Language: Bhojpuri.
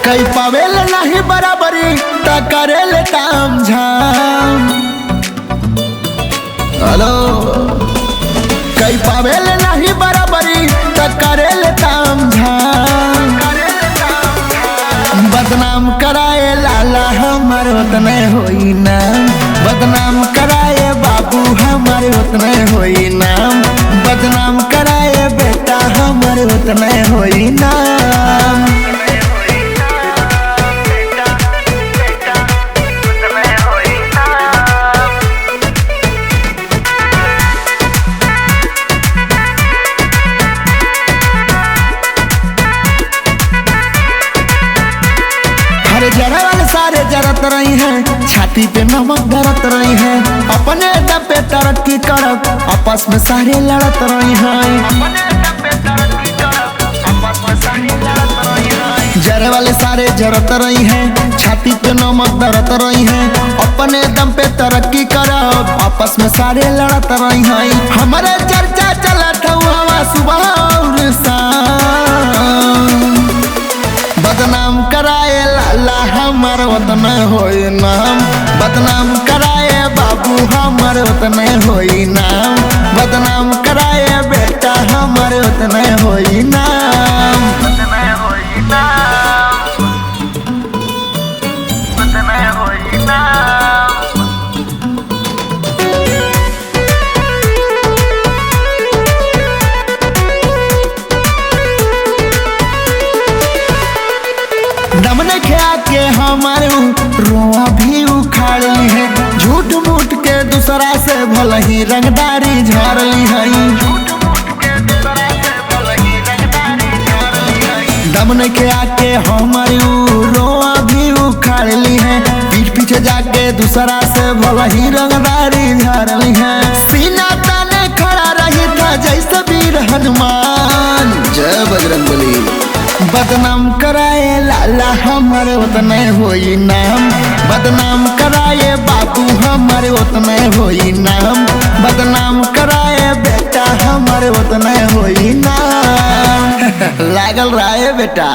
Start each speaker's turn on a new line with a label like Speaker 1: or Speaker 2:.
Speaker 1: कई पावेल नहीं बराबरी त करेल ताम झाम। हेलो कई पावेल नहीं बराबरी त करेल ताम झाम। बदनाम कराए लाला हमार उतने होई नाम, बदनाम कराए बाबू हमार उतने होई नाम, बदनाम कराए बेटा हमार उतने होई नाम। जरा वाले सारे जरत रही हैं, छाती पे नमक धरत रही हैं, अपने दम पे तरक्की करब आपस में सारे लड़त रही हैं। जरा वाले सारे जरत रही हैं, छाती पे नमक धरत रही हैं, अपने दम पे तरक्की करब आपस में सारे लड़त रही हैं। हमारे चर्चा चलत हुआ सुबह और शाम, बदनाम कराए लाला हमार उतने होई नाम, बदनाम कराए बाबू हमार उतने होई नाम, बदनाम कराए बेटा हमार उतने होई नाम। दमन खा के हमारे रोआ भी उखाड़ ली है, झूठ मूठ के दूसरा से भल ही रंगदारी झाड़ ली है। दमन खा के हमारे रोआ भी उखाड़ ली है, पीठ पीछे जाके दूसरा से भल ही रंगदारी झाड़ ली है। सीना ताने खड़ा रही था जैसे वीर हनुमान, जय बजरंगबली। बदनाम कराए लाला हमारे उतने होई नाम, बदनाम कराए बाबू हमारे उतने होई नाम, बदनाम कराए बेटा हमारे उतने होई नाम। लागल रहा है बेटा।